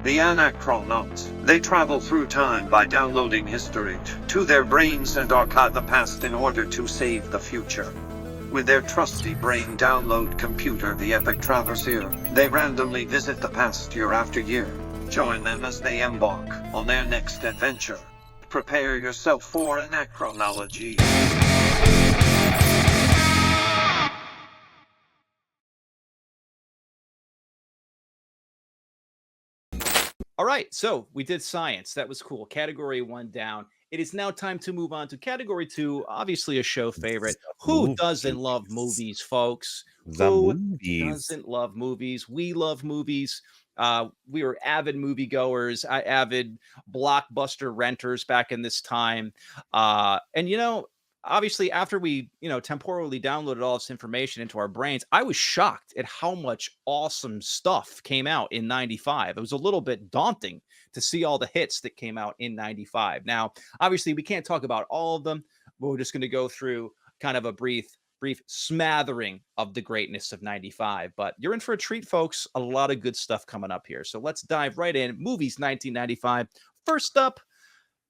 The Anachronauts. They travel through time by downloading history to their brains and archive the past in order to save the future. With their trusty brain download computer, the Epic Traversier, they randomly visit the past year after year. Join them as they embark on their next adventure. Prepare yourself for anachronology. All right, so we did science. That was cool. Category 1 down. It is now time to move on to category 2, obviously a show favorite. Who doesn't love Movies. movies, folks? The Who movies. doesn't love movies? We love movies. We were avid moviegoers, avid blockbuster renters back in this time. And obviously after we, temporally downloaded all this information into our brains, I was shocked at how much awesome stuff came out in 95. It was a little bit daunting to see all the hits that came out in 95. Now, obviously we can't talk about all of them, but we're just going to go through kind of a brief smattering of the greatness of 95. But you're in for a treat, folks. A lot of good stuff coming up here. So let's dive right in. Movies 1995. First up,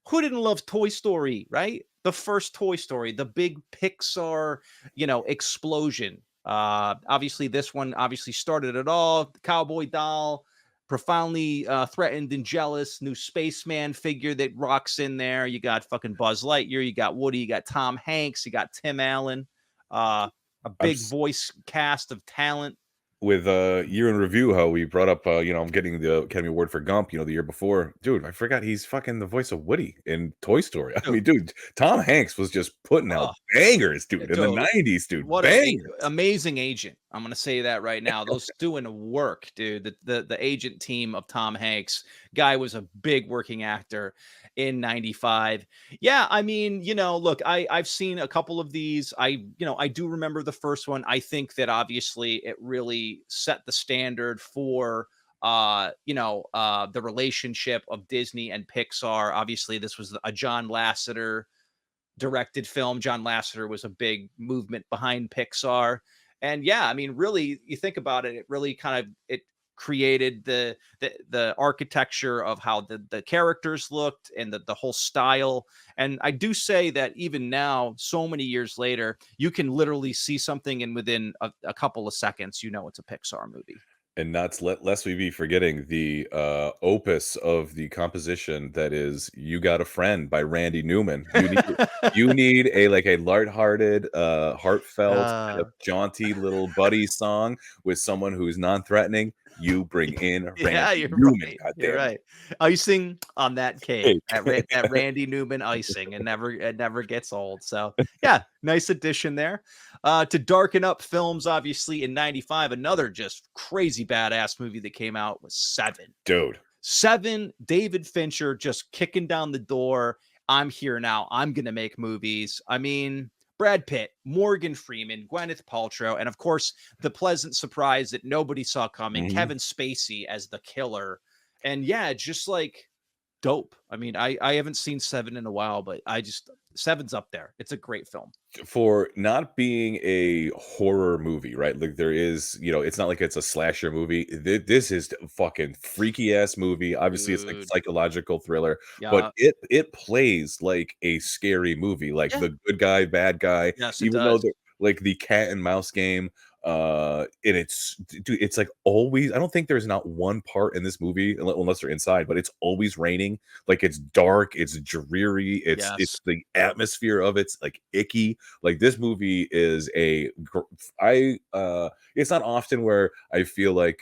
who didn't love Toy Story, right? The first Toy Story, the big Pixar, explosion. Obviously, this one obviously started it all. The cowboy doll, profoundly threatened and jealous, new spaceman figure that rocks in there. You got fucking Buzz Lightyear, you got Woody, you got Tom Hanks, you got Tim Allen, a I'm big voice cast of talent. with year in review, how we brought up I'm getting the Academy Award for Gump, the year before. Dude, I forgot he's fucking the voice of Woody in Toy Story. I mean, dude, Tom Hanks was just putting out Oh, bangers, dude, in the dude, 90s, dude. what an Bangers. amazing agent. I'm gonna say that right now. Those doing work, dude. The agent team of Tom Hanks guy was a big working actor in 95. Yeah, I mean, look, I've seen a couple of these. I do remember the first one. I think that obviously it really set the standard for the relationship of Disney and Pixar. Obviously, this was a John Lasseter directed film. John Lasseter was a big movement behind Pixar. And yeah, I mean, really, you think about it, it really kind of it created the architecture of how the characters looked and the whole style. And I do say that even now, so many years later, you can literally see something and within a couple of seconds, it's a Pixar movie. And not to lest we be forgetting the opus of the composition that is "You Got a Friend" by Randy Newman. You need a lighthearted, heartfelt, kind of uh, jaunty little buddy song with someone who's non-threatening. You bring in Yeah, Randy you're Newman, right. You're goddammit. right. Icing on that cake, Hey, that Randy Newman icing, it never gets old. So yeah, nice addition there. To darken up films, obviously in '95, another just crazy badass movie that came out was Seven. dude. Seven, David Fincher just kicking down the door. I'm here now. I'm gonna make movies. I mean, Brad Pitt, Morgan Freeman, Gwyneth Paltrow, and of course, the pleasant surprise that nobody saw coming, Mhm. Kevin Spacey as the killer. And yeah, just like dope. I mean, I haven't seen Seven in a while, but Seven's up there. It's a great film. For not being a horror movie, right? Like there is, it's not like it's a slasher movie. This is a fucking freaky ass movie. Obviously, it's like Dude. psychological thriller, but Yeah. it plays like a scary movie, like Yeah. the good guy, bad guy. Yes, it Even though does. the like the cat and mouse game, and dude, it's like always. I don't think there's not one part in this movie, unless they're inside, but it's always raining. Like it's dark, it's dreary, it's Yes. the atmosphere of it's like icky. Like this movie is I it's not often where I feel like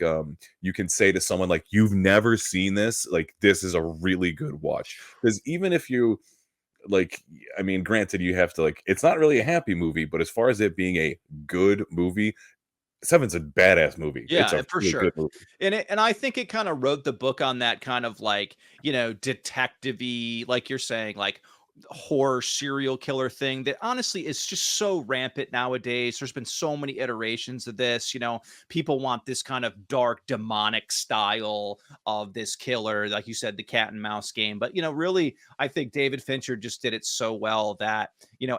you can say to someone like you've never seen this, like this is a really good watch. Because even if you like, I mean, granted, you have to like, it's not really a happy movie, but as far as it being a good movie, Seven's a badass movie. It's Yeah, a for really good sure. movie. And I think it kind of wrote the book on that kind of like, detective-y, like you're saying, like horror serial killer thing that honestly is just so rampant nowadays. There's been so many iterations of this. People want this kind of dark demonic style of this killer, like you said, the cat and mouse game. But really, I think David Fincher just did it so well that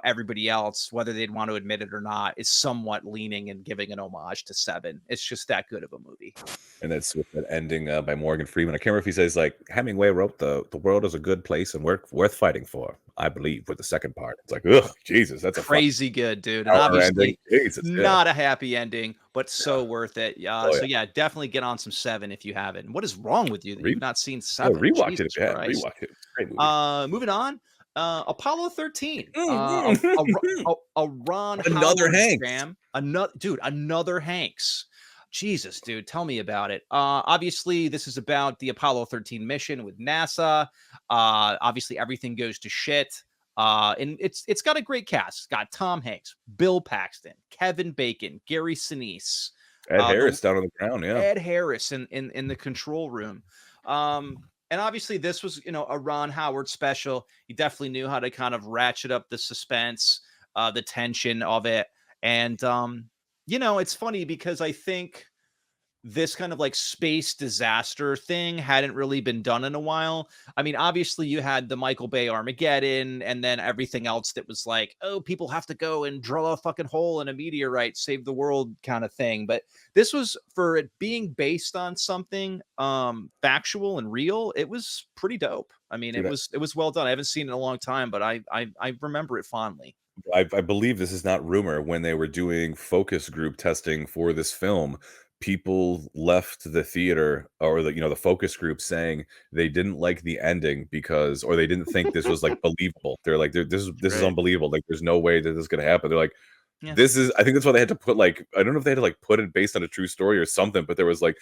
everybody else, whether they'd want to admit it or not, is somewhat leaning and giving an homage to Seven. It's just that good of a movie. And that's with that ending by Morgan Freeman. I can't remember if he says like Hemingway wrote the world is a good place and worth fighting for. I believe with the second part. It's like, ugh, Jesus, that's a Crazy good, dude. And ending. obviously Jesus, yeah. not a happy ending, but so Yeah. worth it. Oh, So yeah. yeah, definitely get on some Seven if you haven't. What is wrong with you that Re- you've not seen yeah, Seven? rewatch it Jesus if you have. Christ. Rewatch it. It's a great movie. Moving on. Apollo 13. Mm. A Ron Another Howard Hanks. jam. Another Hanks. Jesus, dude, tell me about it. Obviously, this is about the Apollo 13 mission with NASA. Obviously, everything goes to shit. And it's got a great cast. It's got Tom Hanks, Bill Paxton, Kevin Bacon, Gary Sinise, Ed Harris down on the ground, yeah. Ed Harris in the control room. And obviously, this was a Ron Howard special. He definitely knew how to kind of ratchet up the suspense, the tension of it, and it's funny because I think this kind of like space disaster thing hadn't really been done in a while. I mean, obviously you had the Michael Bay Armageddon and then everything else that was like, oh, people have to go and drill a fucking hole in a meteorite, save the world kind of thing. But this was, for it being based on something factual and real, it was pretty dope. I mean, Dude, it was well done. I haven't seen it in a long time, but I remember it fondly. I believe this is not rumor. When they were doing focus group testing for this film, people left the theater or the focus group saying they didn't like the ending because, or they didn't think this was like believable. They're like, this is Right. unbelievable. Like, there's no way that this is gonna happen. They're like, Yeah. this is. I think that's why they had to put like, I don't know if they had to like put it based on a true story or something, but there was like,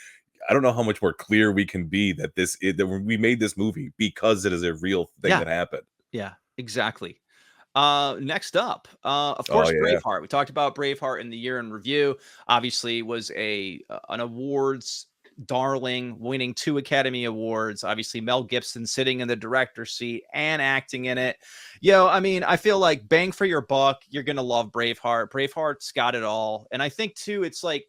I don't know how much more clear we can be that that we made this movie because it is a real thing Yeah. that happened. Yeah, exactly. Next up, of Oh course, yeah. Braveheart. We talked about Braveheart in the year in review. Obviously, was an awards darling, winning 2 Academy Awards. Obviously, Mel Gibson sitting in the director's seat and acting in it. I mean, I feel like bang for your buck. You're gonna love Braveheart. Braveheart's got it all, and I think too, it's like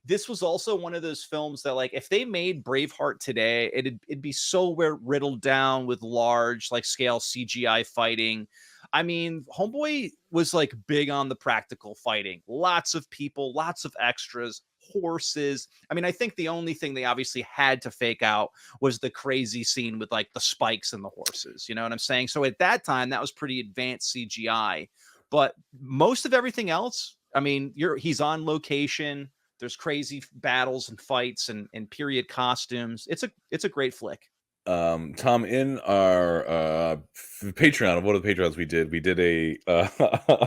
this was also one of those films that, like, if they made Braveheart today, it'd be so riddled down with large, like, scale CGI fighting. I mean, Homeboy was like big on the practical fighting. Lots of people, lots of extras, horses. I mean, I think the only thing they obviously had to fake out was the crazy scene with like the spikes and the horses. You know what I'm saying? So at that time, that was pretty advanced CGI. But most of everything else, I mean, he's on location. There's crazy battles and fights and period costumes. It's a great flick. Tom, in our Patreon, of one of the Patreons we did a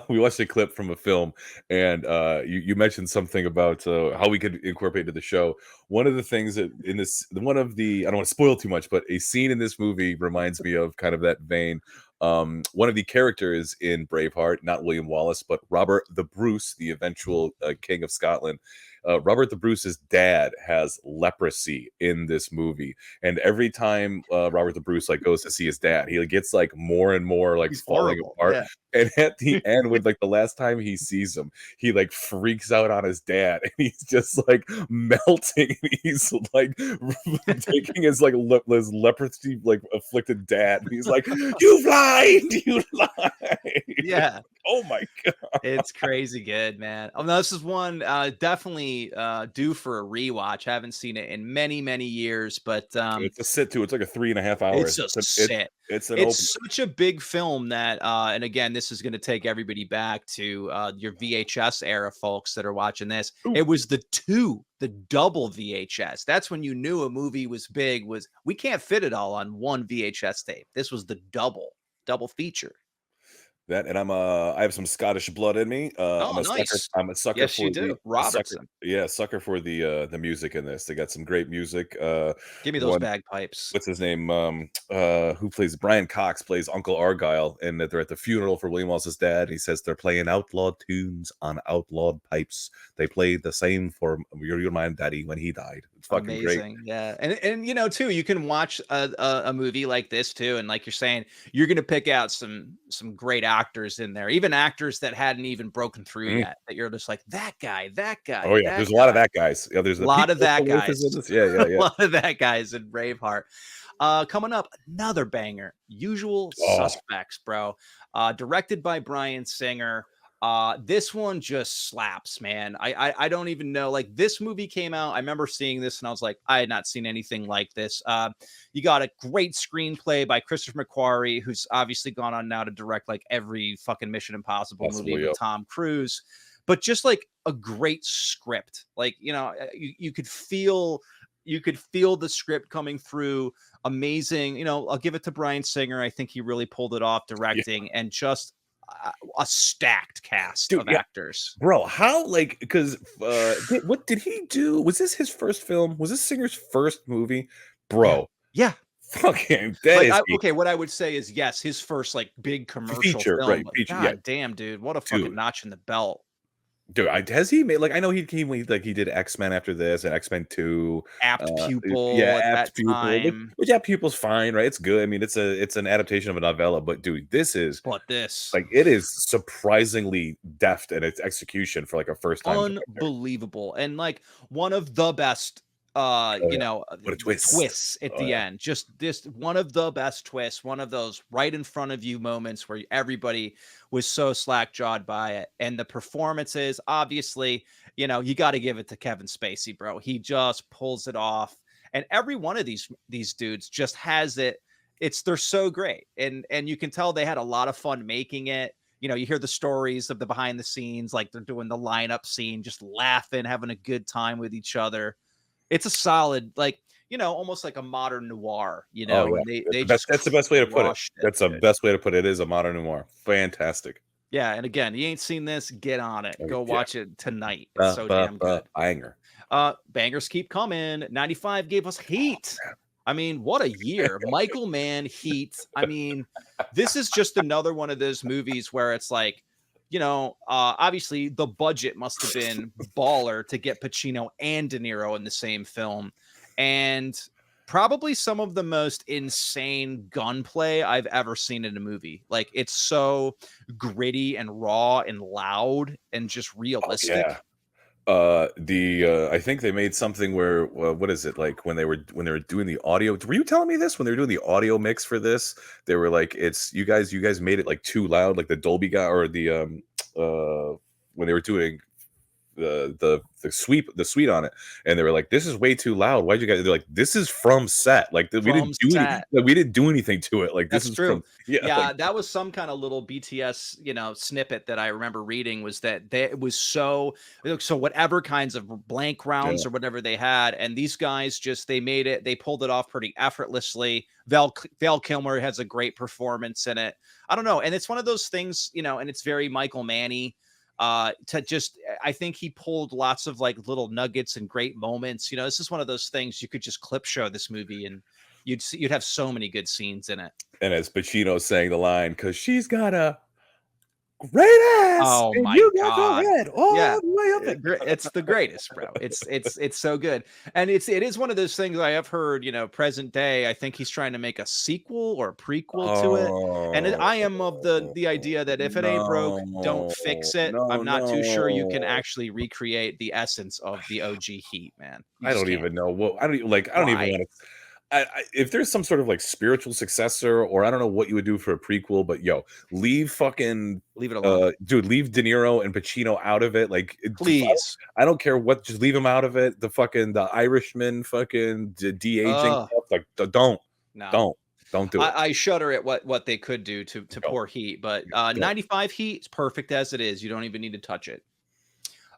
we watched a clip from a film, and you mentioned something about how we could incorporate to the show. One of the things that in this, one of the, I don't want to spoil too much, but a scene in this movie reminds me of kind of that vein. One of the characters in Braveheart, not William Wallace, but Robert the Bruce, the eventual King of Scotland. Robert the Bruce's dad has leprosy in this movie, and every time Robert the Bruce like goes to see his dad, he gets like more and more like He's falling horrible. apart. Yeah. And at the end, with like the last time he sees him, he like freaks out on his dad, and he's just like melting. And he's like taking his like his leprosy like afflicted dad, and he's like, "You lied, you lied." Yeah. Oh my god. It's crazy good, man. Oh, no, this is one definitely due for a rewatch. I haven't seen it in many, many years, but It's a sit too. It's like a 3.5 hours. it's a sit. It's an It's opener. such a big film that, and again, this is going to take everybody back to your VHS era, folks that are watching this. Ooh. It was the double VHS. That's when you knew a movie was big. Was we can't fit it all on one VHS tape. This was the double feature. That, and I have some Scottish blood in me. I'm Oh, a sucker. nice. I'm a sucker Yes, for you do, a sucker. Robertson. Yeah, sucker for the music in this. They got some great music. Give me those One, bagpipes. what's his name? Who plays Brian Cox plays Uncle Argyle, and that they're at the funeral for William Wallace's dad. He says they're playing outlawed tunes on outlawed pipes. They played the same for your man, Daddy, when he died. fucking great. Amazing. Yeah. And you know, too, you can watch a movie like this too. And like you're saying, you're gonna pick out some great actors in there, even actors that hadn't even broken through Mhm. yet. That you're just like, that guy, that guy, Oh yeah, that there's a lot of guy. that guys. Yeah, there's A the lot Pete of that Postlethwaite is guys. in this. Yeah, yeah, A yeah. lot of that guys in Braveheart. Coming up, another banger, Usual Oh, Suspects, bro. Directed by Bryan Singer. This one just slaps, man. I don't even know. Like, this movie came out. I remember seeing this and I was like, I had not seen anything like this. You got a great screenplay by Christopher McQuarrie, who's obviously gone on now to direct like every fucking Mission Impossible movie possible, with yep. Tom Cruise. But just like a great script. Like, you know, you could feel the script coming through. Amazing. You know, I'll give it to Bryan Singer. I think he really pulled it off Yeah. directing, and just a stacked cast Dude, of yeah. actors. Bro, how like because what did he do? Was this his first film? Was this Singer's first movie? Yeah. Bro, Yeah. fucking that Like, is a okay, what I would say is, yes, his first like big commercial feature, film, right? but Feature, yeah, god damn, dude, what a fucking dude. notch in the belt. Dude, has he made like I know like he did X-Men after this and X-Men 2. Apt Yeah, pupil at that Apt Pupil, time. which Apt Pupil's fine, right? It's good. I mean, it's an adaptation of a novella, but dude, this is But this, like it is surprisingly deft in its execution for like a first time director. unbelievable, and like one of the best Oh you yeah. know, What a twist. twists at Oh the yeah. end. Just this, one of the best twists, one of those right in front of you moments where everybody was so slack-jawed by it. And the performances, obviously, you know, you got to give it to Kevin Spacey, bro. He just pulls it off, and every one of these dudes just has it. They're so great, and you can tell they had a lot of fun making it. You know, you hear the stories of the behind the scenes, like they're doing the lineup scene, just laughing, having a good time with each other. It's a solid, like, you know, almost like a modern noir, you Oh know, yeah. and they just That's the best way to put it. crushed it, That's the dude. best way to put it. It is a modern noir. Fantastic. Yeah, and again, you ain't seen this, get on it. Go Yeah. watch it tonight. It's so damn good. Banger. Bangers keep coming. 95 gave us Heat. I mean, what a year. Michael Mann, Heat. I mean, this is just another one of those movies where it's like, you know, obviously the budget must have been baller to get Pacino and De Niro in the same film. And probably some of the most insane gunplay I've ever seen in a movie. Like, it's so gritty and raw and loud and just Oh yeah. realistic. I think they made something where what is it like when they were doing the audio? Were you telling me this when they were doing the audio mix for this? They were like, "It's you guys made it like too loud, like the Dolby guy or the when they were doing the suite on it, and they were like, "This is way too loud. Why'd you guys?" They're like, "This is from set. Like we From didn't do any, set. like, we didn't do anything to it. Like this That's is true. from yeah, like Yeah, that was some kind of little BTS, you know, snippet that I remember reading, was that it was so, so whatever kinds of blank yeah, rounds or whatever they had, and these guys just, they pulled it off pretty effortlessly. Val Kilmer has a great performance in it. I don't know, and it's one of those things, you know, and it's very Michael Manny. To just, I think he pulled lots of like little nuggets and great moments. You know, this is one of those things you could just clip show this movie, and you'd have so many good scenes in it. and as Pacino sang the line, because she's got a great ass, Oh and my you got the god. head all Yeah. the way up it. It's the greatest, bro. It's so good. And it is one of those things I have heard, you know, present day. I think he's trying to make a sequel or a prequel to it. And Oh, I am of the idea that if it ain't broke, don't no, fix it. no, I'm not too sure you can no. actually recreate the essence of the OG Heat, man. You I just don't can't. even know what I don't even like. I don't even Why? want to. If there's some sort of like spiritual successor, or I don't know what you would do for a prequel, but yo, leave fucking Leave it alone. dude, leave De Niro and Pacino out of it. Like, Please. I don't care what, just leave them out of it. The Irishman, fucking de aging Uh stuff. Like, no. don't, don't do it. I shudder at what they could do to Don't, poor Heat, but don't. 95 Heat is perfect as it is. You don't even need to touch it.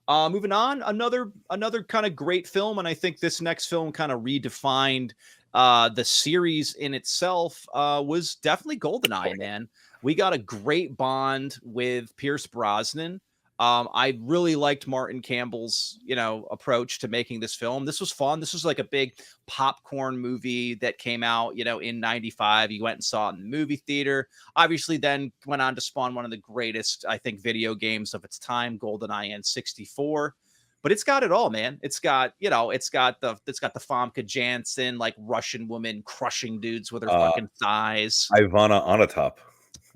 Moving on, another kind of great film, and I think this next film kind of redefined the series in itself. Was definitely GoldenEye, man. We got a great bond with Pierce Brosnan. I really liked Martin Campbell's, you know, approach to making this film. This was fun. This was like a big popcorn movie that came out, you know, in 95. You went and saw it in the movie theater. Obviously, then went on to spawn one of the greatest, I think, video games of its time, GoldenEye N64. but it's got it all, man. It's got, you know, it's got the Famke Janssen, like Russian woman crushing dudes with her Uh, fucking thighs. Ivana Onatopp.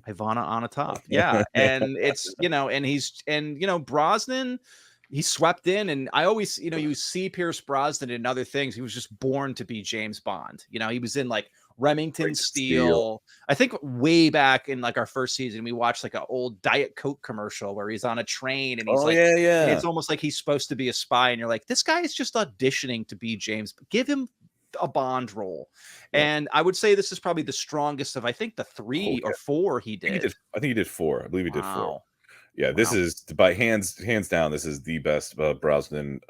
Ivana on a top. Yeah. And it's, you know, and, you know, Brosnan, he swept in. And I always, you know, you see Pierce Brosnan in other things. He was just born to be James Bond. You know, he was in like Remington Steele. I think way back in like our first season, we watched like an old Diet Coke commercial where he's on a train and he's Oh like, yeah, yeah. it's almost like he's supposed to be a spy. And you're like, this guy is just auditioning to be James. Give him a Bond role. Yeah. And I would say this is probably the strongest of, I think, the 3 or 4 he did. I think he did 4. I believe he did 4. Wow. Yeah, this Wow. is by hands down. This is the best Brosnan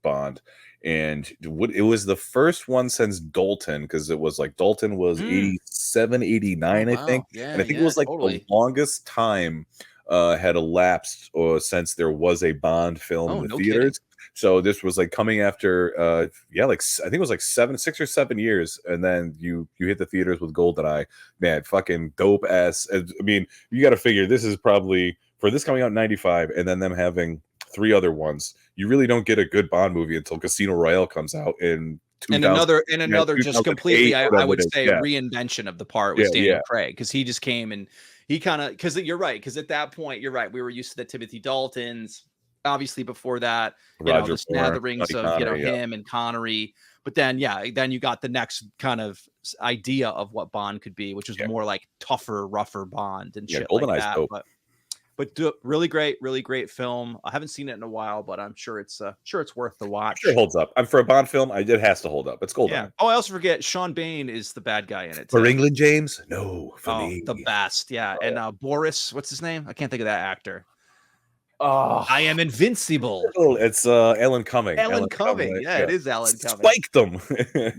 Bond, and it was the first one since Dalton, because it was like Dalton was 87, 89, Oh, I think, wow. Yeah, and I think it yeah, was like totally. the longest time had elapsed since there was a Bond film Oh, in the no theaters. So this was like coming after yeah, like I think it was like 6 or 7 years, and then you hit the theaters with GoldenEye. Man, fucking dope ass. I mean, you got to figure this is probably, for this coming out in 95 and then them having 3 other ones, you really don't get a good Bond movie until Casino Royale comes out in 2000. And another just completely, I would say, yeah. reinvention of the part was Yeah, Daniel yeah. Craig, because he just came and he kind of, because you're right, because at that point, you're right, we were used to the Timothy Daltons. Obviously, before that, you know, Roger the smatherings Moore, of, you know, Connery, yeah. him and Connery. But then, yeah, then you got the next kind of idea of what Bond could be, which was Yeah. more like tougher, rougher Bond and Yeah, shit like GoldenEye's that. dope. But really great film. I haven't seen it in a while, but I'm sure it's worth the watch. Sure holds up. For a Bond film, it has to hold up. It's GoldenEye. Yeah. Oh, I also forget Sean Bain is the bad guy in it For too. England, James? No, for me. The best. Yeah. Oh, And Boris, what's his name? I can't think of that actor. Oh, I am invincible. it's Alan Cumming. Alan Cumming. Yeah, it is Alan Cumming. Spiked them.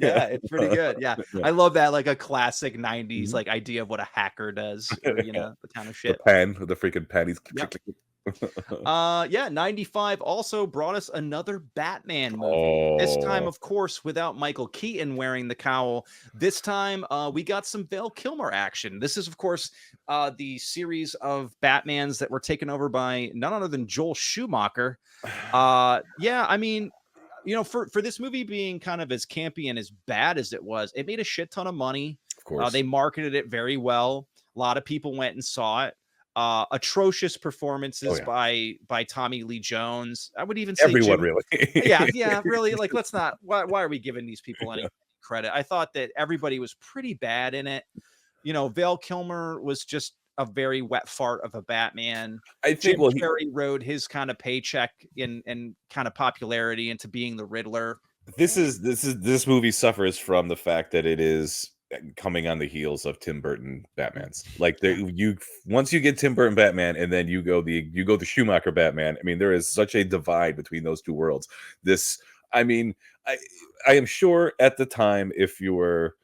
Yeah, it's pretty good. Yeah. I love that, like a classic 90s Mhm. like idea of what a hacker does, or, you know, the kind of The shit. pen, the freaking pen. He's Yep. Yeah, 95 also brought us another Batman movie. This time, of course, without Michael Keaton wearing the cowl. This time, we got some Val Kilmer action. This is, of course, the series of Batmans that were taken over by none other than Joel Schumacher. Yeah, I mean, you know, for this movie being kind of as campy and as bad as it was, it made a shit ton of money. Of course. They marketed it very well. A lot of people went and saw it. Atrocious performances by Tommy Lee Jones. I would even say everyone, really. yeah, really. Like, let's not. Why are we giving these people any credit? I thought that everybody was pretty bad in it. You know, Val Kilmer was just a very wet fart of a Batman. I think Jim Carrey rode his kind of paycheck and kind of popularity into being the Riddler. This movie suffers from the fact that it is coming on the heels of Tim Burton Batmans. Like once you get Tim Burton Batman and then you go the Schumacher Batman, I mean, there is such a divide between those two worlds. I mean, I am sure at the time, if you were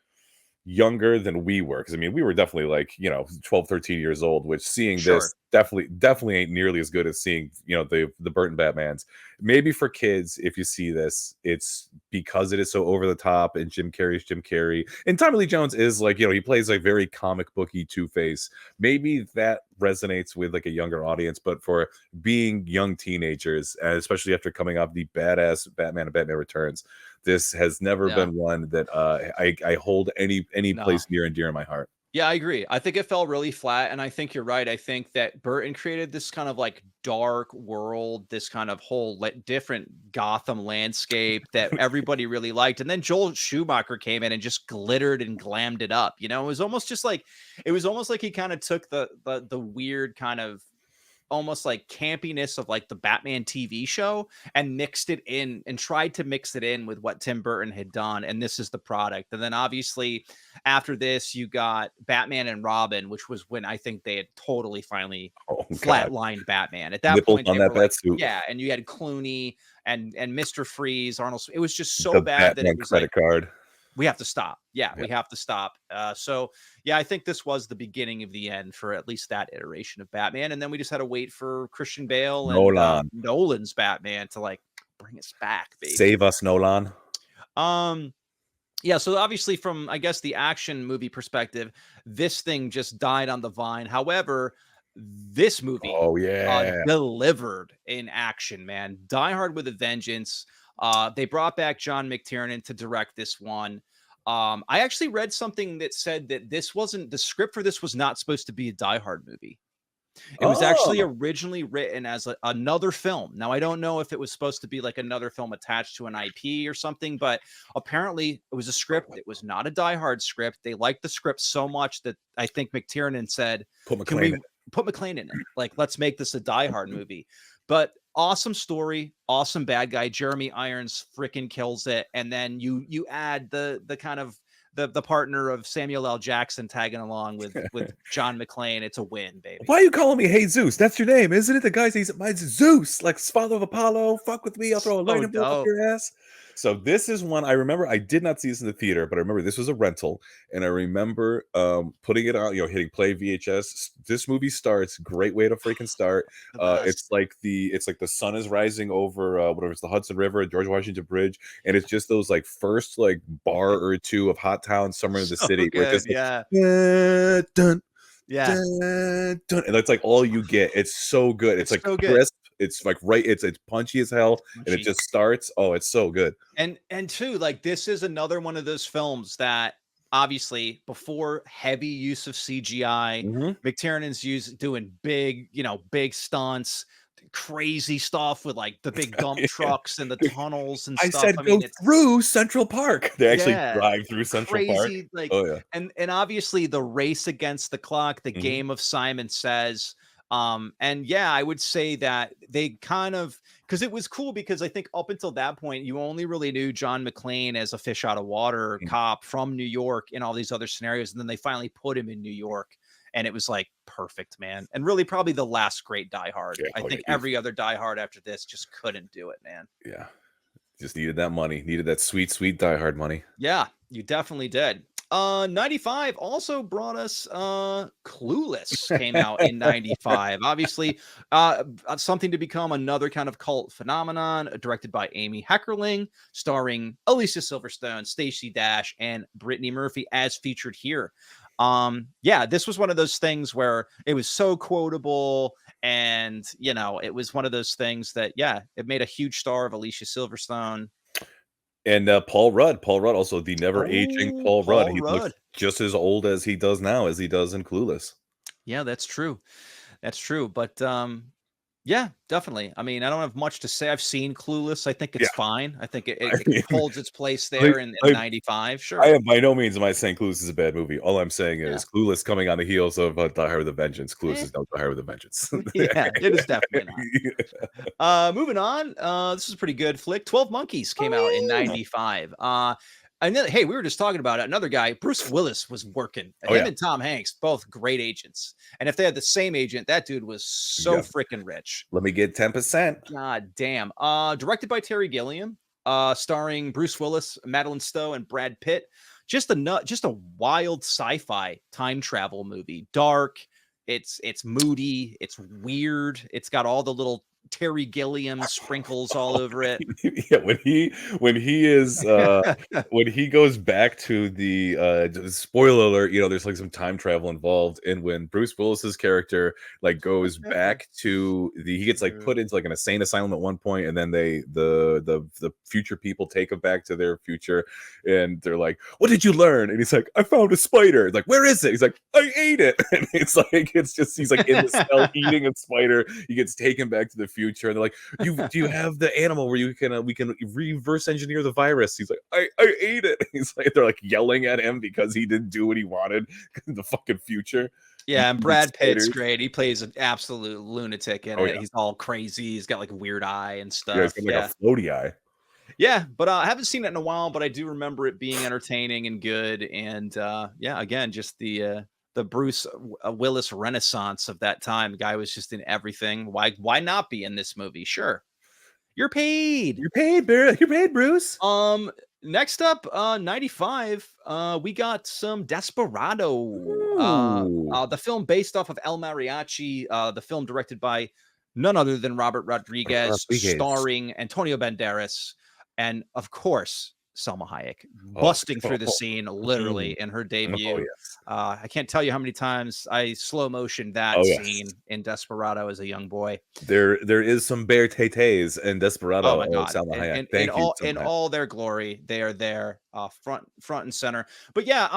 younger than we were, because I mean, we were definitely like, 12, 13 years old, which seeing this definitely ain't nearly as good as seeing, the Burton Batmans. Maybe for kids, if you see this, it's because it is so over the top, and Jim Carrey's Jim Carrey, and Tommy Lee Jones is like, he plays like very comic booky Two-Face. Maybe that resonates with like a younger audience, but for being young teenagers, especially after coming off the badass Batman and Batman Returns, this has never been one that I hold any place near and dear in my heart. Yeah, I agree. I think it fell really flat, and I think you're right. I think that Burton created this kind of like dark world, this kind of whole different Gotham landscape that everybody really liked. And then Joel Schumacher came in and just glittered and glammed it up. It was almost like he kind of took the weird kind of almost like campiness of like the Batman TV show and mixed it in and tried to mix it in with what Tim Burton had done. And this is the product. And then obviously after this, you got Batman and Robin, which was when I think they had totally finally flatlined Batman. At that Nipples point, on that like, yeah. And you had Clooney and Mr. Freeze, Arnold. It was just so bad that it was credit card. We have to stop. Yeah, we have to stop. So yeah, I think this was the beginning of the end for at least that iteration of Batman. And then we just had to wait for Christian Bale and Nolan's Batman to like bring us back, baby. Save us, Nolan. Yeah, so obviously from, I guess, the action movie perspective, this thing just died on the vine. However, this movie Oh yeah. delivered in action, man. Die Hard with a Vengeance. They brought back John McTiernan to direct this one. I actually read something that said that this wasn't the script for this was not supposed to be a Die Hard movie. It was actually Oh, originally written as another film. Now, I don't know if it was supposed to be like another film attached to an IP or something, but apparently it was a script. It was not a Die Hard script. They liked the script so much that I think McTiernan said, put "Can McClane we in. put McClane in it? Like, let's make this a Die Hard movie." But awesome story, awesome bad guy. Jeremy Irons freaking kills it, and then you add the kind of the partner of Samuel L. Jackson tagging along with John McClane. It's a win, baby. Why are you calling me Hey Zeus? That's your name, isn't it? The guy says, "Mine's Zeus, like father of Apollo. Fuck with me, I'll throw a So lightning bolt up dope. your ass." So this is one I remember. I did not see this in the theater, but I remember this was a rental, and I remember putting it on, hitting play VHS. This movie starts. Great way to freaking start. The best. It's like the sun is rising over whatever it's the Hudson River, George Washington Bridge, and it's just those like first like bar or two of Hot Town, Summer in the So City, where it's good. just Yeah. like dun, Yeah. dun, dun, and that's like all you get. It's so good. It's It's like so good. crisp. It's like right. It's punchy as hell, and it Punchy. just starts. Oh, it's so good. And two, like this is another one of those films that obviously before heavy use of CGI, Mhm. McTiernan's doing big, big stunts, crazy stuff with like the big dump trucks and the tunnels and I stuff. said I go mean, it's through Central Park. They actually yeah, drive through Central Park. crazy, like, Oh yeah. and obviously the race against the clock, the Mhm. game of Simon Says. And yeah, I would say that they kind of because it was cool because I think up until that point, you only really knew John McClane as a fish out of water Mm. cop from New York in all these other scenarios. And then they finally put him in New York. And it was like perfect, man. And really probably the last great Die Hard. Yeah. I Oh yeah. think every other Die Hard after this just couldn't do it, man. Yeah. Just needed that money. Needed that sweet, sweet Die Hard money. Yeah, you definitely did. 95 also brought us Clueless came out in 95. Obviously, something to become another kind of cult phenomenon, directed by Amy Heckerling, starring Alicia Silverstone, Stacey Dash, and Brittany Murphy as featured here. Yeah, this was one of those things where it was so quotable and, it was one of those things that yeah, it made a huge star of Alicia Silverstone. And Paul Rudd, also the never aging Oh, Paul Rudd. Paul He looks Rudd. just as old as he does now, as he does in Clueless. Yeah, that's true. That's true. But yeah, definitely. I mean, I don't have much to say. I've seen Clueless. I think Yeah, it's fine. I think it, I it mean, holds its place like, there in like 95. I Sure. am by no means am I saying Clueless is a bad movie. All I'm saying Yeah. is Clueless coming on the heels of Die Hard with a Vengeance. Clueless Eh, is no Die Hard with a Vengeance. yeah, it is definitely not. Moving on. This is a pretty good flick. 12 Monkeys came out in Oh, yeah. 95. And then, hey, we were just talking about it. Another guy, Bruce Willis, was working. Oh, Him yeah. and Tom Hanks, both great agents. And if they had the same agent, that dude was so Yeah. freaking rich. Let me get 10%. God damn. Directed by Terry Gilliam, starring Bruce Willis, Madeline Stowe, and Brad Pitt. Just a wild sci-fi time travel movie. Dark. It's moody. It's weird. It's got all the little Terry Gilliam sprinkles all over it. Yeah, when he is when he goes back to the spoiler alert, there's like some time travel involved, and when Bruce Willis's character like goes back to he gets like put into like an insane asylum at one point, and then the future people take him back to their future, and they're like, "What did you learn?" And he's like, "I found a spider." It's like, "Where is it?" He's like, "I ate it." And it's just he's like in the cell eating a spider. He gets taken back to the future, and they're like, do you have the animal where we can reverse engineer the virus?" He's like, I ate it. He's like, they're like yelling at him because he didn't do what he wanted in the fucking future. Yeah, and Eating Brad Pitt's spiders. great. He plays an absolute lunatic in Oh it. yeah. He's all crazy. He's got like a weird eye and Yeah, he's stuff. got like Yeah. a floaty eye. Yeah, but I haven't seen it in a while, but I do remember it being entertaining and good. And yeah, again, just the Bruce Willis renaissance of that time. The guy was just in everything. Why not be in this movie? Sure. You're paid. You're paid, Bruce. You're paid, Bruce. Next up, 95, we got some Desperado. Ooh. The film based off of El Mariachi, the film directed by none other than Robert Rodriguez, Rodriguez. starring Antonio Banderas, and of course, Salma Hayek Oh, busting through the scene literally mm, in her oh debut. yes, I can't tell you how many times I slow motioned that oh yes. scene in Desperado as a young boy. There is some bear tay-tays in Oh Desperado my of god! Salma And Hayek. and in Thank you, in Salma Hayek. all their glory, they are there, front and center. But yeah,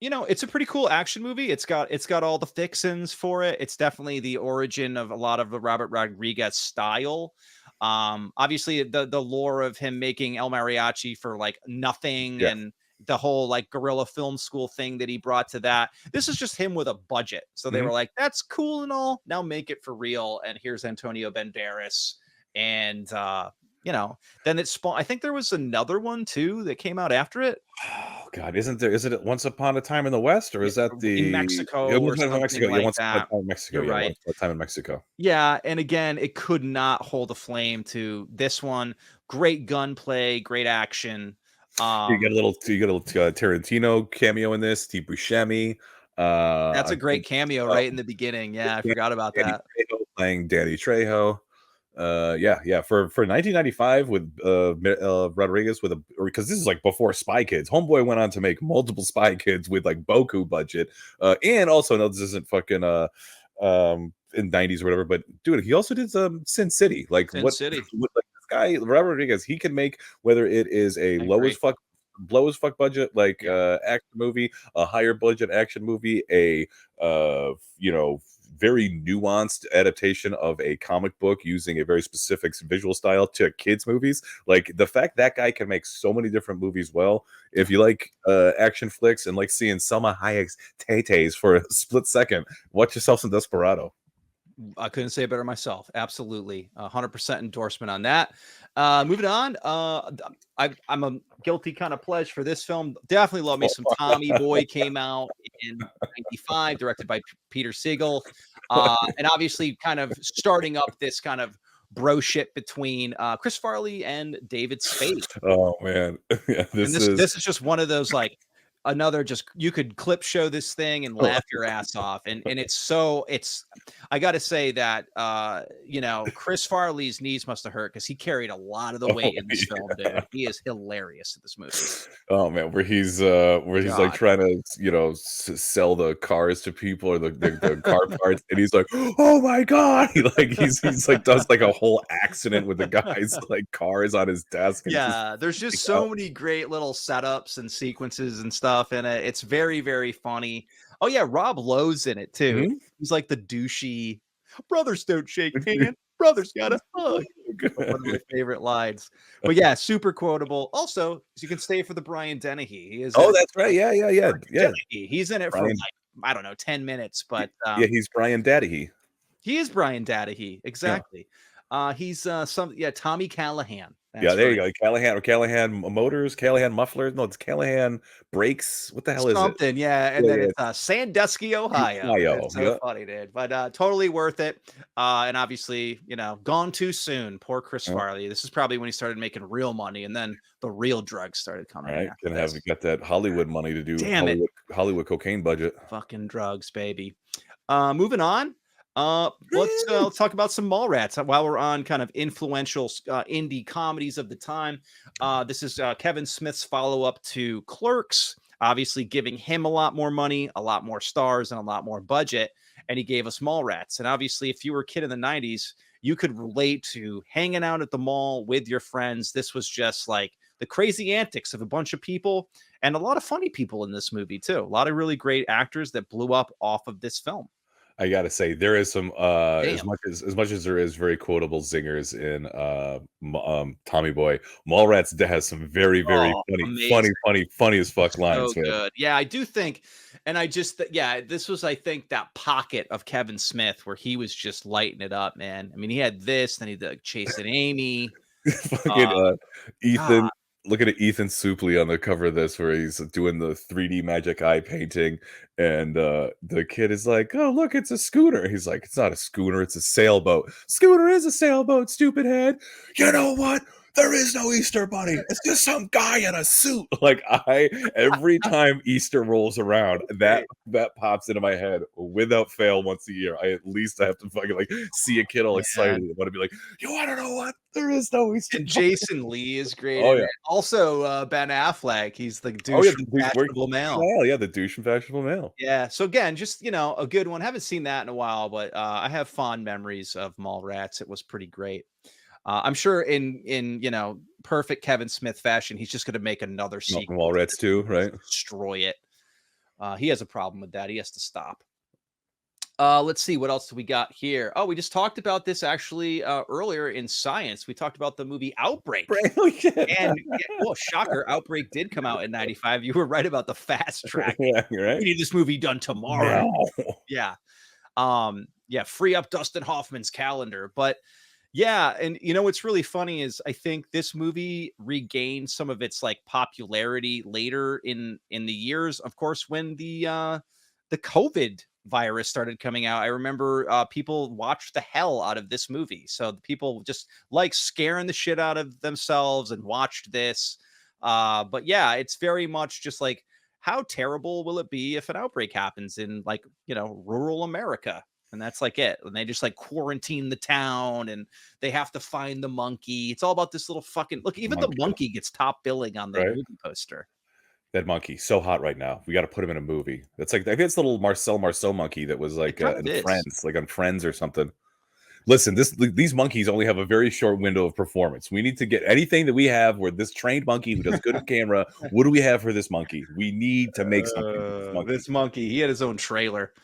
it's a pretty cool action movie. It's got all the fixins for it. It's definitely the origin of a lot of the Robert Rodriguez style. Obviously the lore of him making El Mariachi for like nothing, Yeah. and the whole like guerrilla film school thing that he brought to that. This is just him with a budget. So they Mhm. were like, that's cool and all. Now make it for real. And here's Antonio Banderas. And then it spawned. I think there was another one too that came out after it. Oh god, is it Once Upon a Time in the West, or Yeah, is that in the yeah, Mexico or Once Upon a something Mexico? Yeah, like Once Upon that. a Time in Mexico. You're Yeah, right. Once Upon a Time in Mexico. Yeah, and again, it could not hold a flame to this one. Great gunplay, great action. Um, You get a little Tarantino cameo in this, Steve Buscemi. that's I a great think cameo uh, right in the beginning. Yeah, I forgot about Danny that. Trejo playing Danny Trejo. Yeah, yeah. For 1995 with Rodriguez with because this is like before Spy Kids. Homeboy went on to make multiple Spy Kids with like Boku budget, and also no, this isn't fucking in 90s or whatever. But dude, he also did Sin City. Like Sin what? City. What like this guy Robert Rodriguez? He can make whether it is a I agree. low as fuck budget like Yeah. action movie, a higher budget action movie, a you know, very nuanced adaptation of a comic book using a very specific visual style to kids movies. Like the fact that guy can make so many different movies well. If you like action flicks and like seeing Selma Hayek's tay-tays for a split second, watch yourself some Desperado. I couldn't say it better myself. Absolutely. 100% endorsement on that. Moving on. I'm a guilty kind of pledge for this film. Definitely love me some Tommy Boy. Came out in 95, directed by Peter Siegel. And obviously kind of starting up this kind of bro ship between Chris Farley and David Spade. Oh man. Yeah, And this is just one of those like another just you could clip show this thing and laugh your ass off. And it's I gotta say that Chris Farley's knees must have hurt because he carried a lot of the weight in this film, dude. He is hilarious in this movie. Oh man, where he's like God. trying to sell the cars to people or the car parts, and he's like, oh my god, he's like does like a whole accident with the guy's like cars on his desk. And Yeah, there's just so many great little setups and sequences and stuff in it. It's very, very funny. Oh yeah, Rob Lowe's in it too. Mhm. He's like the douchey brothers don't shake hands. Brothers gotta hug. One of my favorite lines. But yeah, super quotable. Also, you can stay for the Brian Dennehy. He is in Oh, it. that's right. Yeah, yeah, yeah, yeah. Dennehy. He's in it for Brian, like, I don't know, 10 minutes, but yeah, he's Brian Daddy. he is Brian Dennehy. Yeah. Exactly. He's Tommy Callahan. Yeah, That's there you right. go. Callahan Motors, Callahan Mufflers. No, it's Callahan Brakes. What the hell is it? Something, yeah, and Yeah, then yeah, it's, Sandusky, Ohio. Ohio. It's so Yeah. funny, dude, but, totally worth it, and obviously, gone too soon. Poor Chris Yeah. Farley. This is probably when he started making real money, and then the real drugs started All coming in right, after gonna have this. got that Hollywood money to do Damn it. Hollywood cocaine budget. Fucking drugs, baby. Moving on, let's talk about some Mallrats while we're on kind of influential, indie comedies of the time. This is, Kevin Smith's follow-up to Clerks, obviously giving him a lot more money, a lot more stars, and a lot more budget, and he gave us Mallrats. And obviously, if you were a kid in the 90s, you could relate to hanging out at the mall with your friends. This was just like the crazy antics of a bunch of people, and a lot of funny people in this movie too. A lot of really great actors that blew up off of this film. I gotta say, there is some Damn. as much as there is very quotable zingers in Tommy Boy, Mallrats has some very, very Oh, funny, amazing. funny as fuck So lines, man. good. Yeah, I do think, and I just, yeah, this was, I think, that pocket of Kevin Smith where he was just lighting it up, man. I mean, he had this, then he did Chasing Amy. Fucking God, Ethan, look at Ethan Suplee on the cover of this where he's doing the 3D magic eye painting, and the kid is like, oh look, it's a schooner. He's like, it's not a schooner, it's a sailboat. Schooner is a sailboat, stupid head. You know what? there is no Easter bunny. It's just some guy in a suit. Like every time Easter rolls around, that pops into my head without fail once a year. I at least have to fucking like see a kid all excited and want to be like, you want to know what? There is no Easter And bunny. Jason Lee is great Oh in yeah. it. Also, Ben Affleck, he's the Oh yeah, douche from Fashionable Male. Yeah, the douche from Fashionable Male. Yeah, so again, just, a good one. Haven't seen that in a while, but, I have fond memories of Mallrats. It was pretty great. I'm sure in, perfect Kevin Smith fashion, he's just gonna make another sequel. Mallrats too, right? Destroy it. He has a problem with that. He has to stop. Let's see, what else do we got here? Oh, we just talked about this actually earlier in science. We talked about the movie Outbreak. Oh shit. And well, shocker, Outbreak did come out in 95. You were right about the fast track. Yeah, you're right. We need this movie done tomorrow. No. Yeah. Yeah, free up Dustin Hoffman's calendar. But yeah, and what's really funny is I think this movie regained some of its like popularity later in the years, of course, when the COVID virus started coming out. I remember people watched the hell out of this movie. So the people just like scaring the shit out of themselves and watched this. But yeah, it's very much just like, how terrible will it be if an outbreak happens in like, rural America? And that's like it. And they just like quarantine the town and they have to find the monkey. It's all about this little fucking look. Even the monkey gets top billing on the movie poster. That monkey, so hot right now. We got to put him in a movie. That's like, I think it's the little Marcel Marceau monkey that was like in Friends, like on Friends or something. Listen, these monkeys only have a very short window of performance. We need to get anything that we have where this trained monkey who does good on camera. What do we have for this monkey? We need to make something. This monkey, he had his own trailer.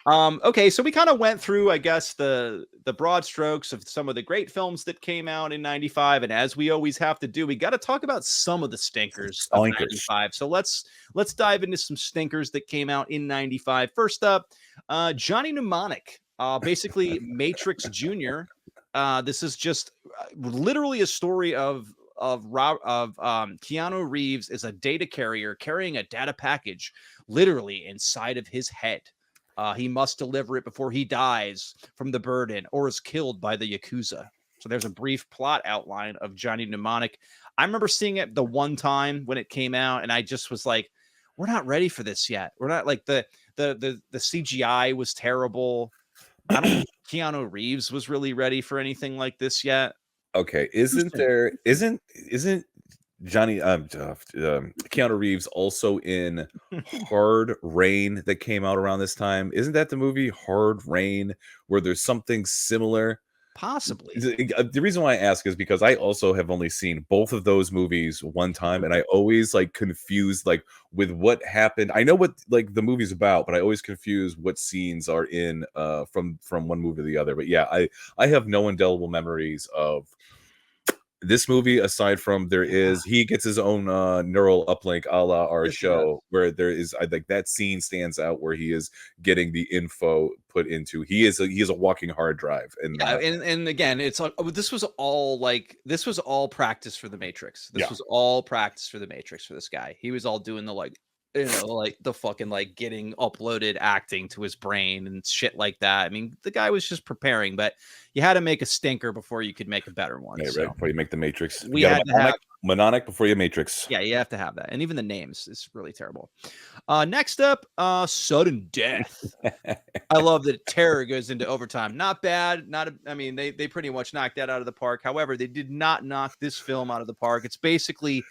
Okay, so we kind of went through, I guess, the broad strokes of some of the great films that came out in 95. And as we always have to do, we got to talk about some of the stinkers of 95. So let's dive into some stinkers that came out in 95. First up, Johnny Mnemonic. Basically Matrix Jr. This is just literally a story of Keanu Reeves is a data carrier carrying a data package literally inside of his head. He must deliver it before he dies from the burden or is killed by the Yakuza. So there's a brief plot outline of Johnny Mnemonic. I remember seeing it the one time when it came out, and I just was like, we're not ready for this yet. We're not like the CGI was terrible. I don't think Keanu Reeves was really ready for anything like this yet. Okay, isn't Johnny Keanu Reeves also in Hard Rain that came out around this time? Isn't that the movie Hard Rain where there's something similar? Possibly. The reason why I ask is because I also have only seen both of those movies one time, and I always like confused like with what happened. I know what like the movie's about, but I always confuse what scenes are in from one movie to the other. But yeah, I have no indelible memories of this movie aside from he gets his own neural uplink a la our show where there is I think that scene stands out where he is getting the info put into he is a walking hard drive and again it's this was all practice for the Matrix. This was all practice for the Matrix for this guy. He was all doing the like the fucking like getting uploaded acting to his brain and shit like that. I mean, the guy was just preparing, but you had to make a stinker before you could make a better one. Right, before you make the Matrix. We had to have Mnemonic before you Matrix. Yeah, you have to have that. And even the names is really terrible. Next up, Sudden Death. I love that terror goes into overtime. Not bad. I mean, they pretty much knocked that out of the park. However, they did not knock this film out of the park. It's basically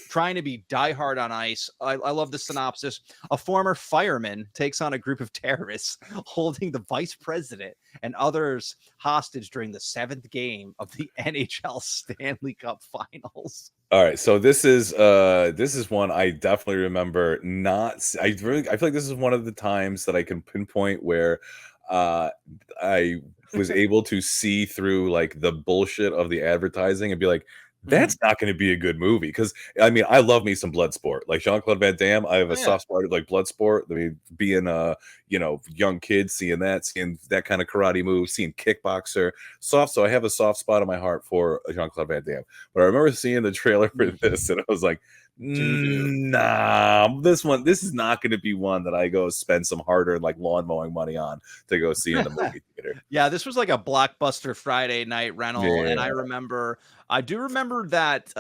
trying to be Die Hard on Ice. I love the synopsis. A former fireman takes on a group of terrorists holding the vice president and others hostage during the 7th game of the NHL Stanley Cup Finals. All right, so this is one I definitely remember I feel like this is one of the times that I can pinpoint where I was able to see through like the bullshit of the advertising and be like, that's not going to be a good movie. Because I mean, I love me some Bloodsport, like Jean-Claude Van Damme. I have a soft spot like Bloodsport. I mean, being a young kid, seeing that kind of karate move, seeing Kickboxer, so I have a soft spot in my heart for Jean-Claude Van Damme. But I remember seeing the trailer for this, and I was like, Doo-doo. This is not going to be one that I go spend some hard-earned like lawn mowing money on to go see in the movie theater. Yeah, this was like a blockbuster Friday night rental, and Yeah. I do remember that,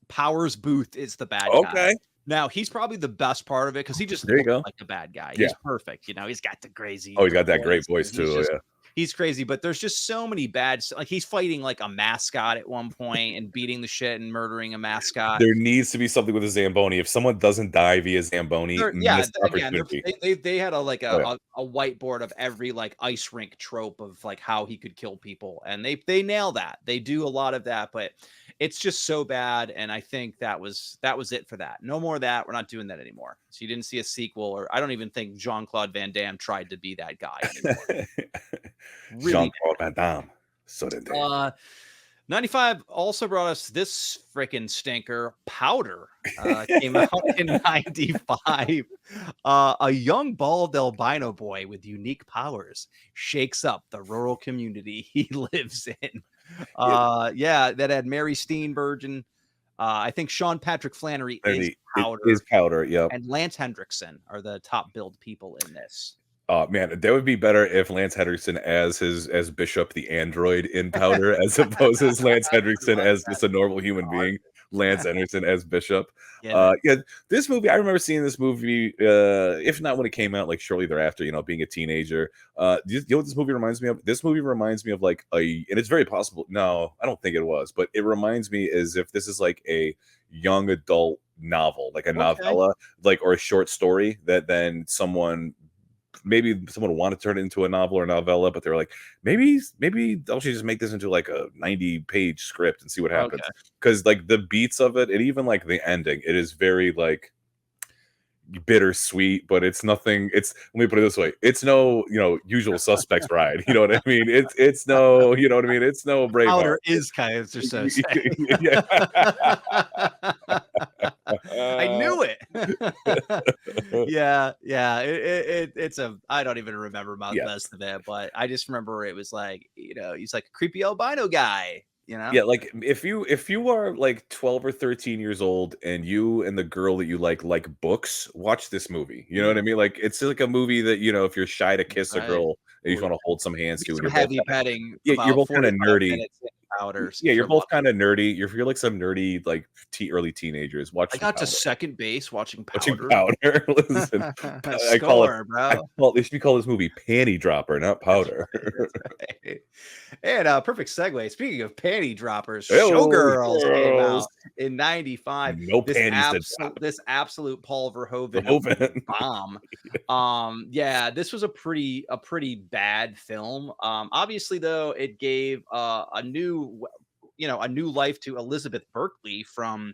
Powers Booth is the bad guy. Okay. Now, he's probably the best part of it because he just There you looks go. like a bad guy. Yeah. He's perfect, you know, he's got the crazy Oh, he's the got that great voice, voice and too. Yeah. he's crazy, but there's just so many like, he's fighting, like, a mascot at one point and beating the shit and murdering a mascot. There needs to be something with a Zamboni. If someone doesn't die via Zamboni, Yeah, missed again, opportunity. they had a like Oh, yeah. a whiteboard of every like ice rink trope of like how he could kill people, and they nail that. They do a lot of that, but it's just so bad. And I think that was it for that. No more of that. We're not doing that anymore. So you didn't see a sequel, or I don't even think Jean-Claude Van Damme tried to be that guy anymore. Really Jean-Claude Van Damme. So did they. 95 also brought us this freaking stinker, Powder. Came out in 95. A young bald albino boy with unique powers shakes up the rural community he lives in. Yeah, that had Mary Steenburgen. I think Sean Patrick Flannery is Powder. It is Powder, yep. And Lance Hendrickson are the top billed people in this. Oh man, that would be better if Lance Henriksen as Bishop the android in Powder, as opposed to Lance Henriksen as just a normal human being. Lance Henriksen as Bishop. Yeah, This movie, I remember seeing this movie, if not when it came out, like shortly thereafter, you know, being a teenager. You know what this movie reminds me of? This movie reminds me of like and it's very possible. No, I don't think it was, but it reminds me as if this is like a young adult novel, like a novella, like, or a short story that then maybe someone wanted to turn it into a novel or novella, but they were like, maybe I'll just make this into like a 90-page script and see what happens. Because like the beats of it, and even like the ending, it is very like bittersweet, but it's nothing. Let me put it this way: it's no, you know, Usual Suspects ride. You know what I mean? It's no, you know what I mean? It's no Braveheart. Powder is Kaiser Sose. I knew it. Yeah. It's I don't even remember the best of it, but I just remember it was like, you know, he's like a creepy albino guy. You know? Yeah, like if you are like 12 or 13 years old and you and the girl that you like books, watch this movie. You know what I mean? Like it's like a movie that, you know, if you're shy to kiss a girl and you just want to hold some hands to, and you're heavy petting. Yeah, you're both kind of nerdy. Powders. Yeah, you're both kind of nerdy. You're like some nerdy, like early teenagers. I got to second base watching Powder. Listen, I call it. They should call this movie Panty Dropper, not Powder. Right. And perfect segue. Speaking of panty droppers, Showgirls came out in 95. No panties. This absolute Paul Verhoeven bomb. Yeah, this was a pretty bad film. Obviously, though, it gave a new life to Elizabeth Berkley from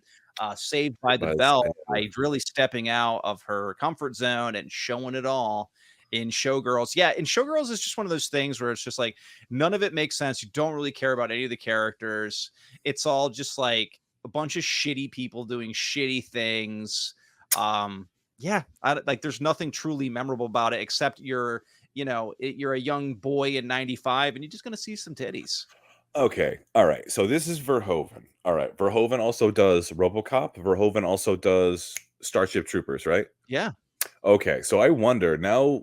Saved by the Bell by really stepping out of her comfort zone and showing it all in Showgirls. Yeah, in Showgirls is just one of those things where it's just like none of it makes sense. You don't really care about any of the characters. It's all just like a bunch of shitty people doing shitty things. There's nothing truly memorable about it except you're a young boy in 95 and you're just gonna see some titties. Okay. All right. So this is Verhoeven. All right. Verhoeven also does RoboCop. Verhoeven also does Starship Troopers, right? Yeah. Okay. So I wonder now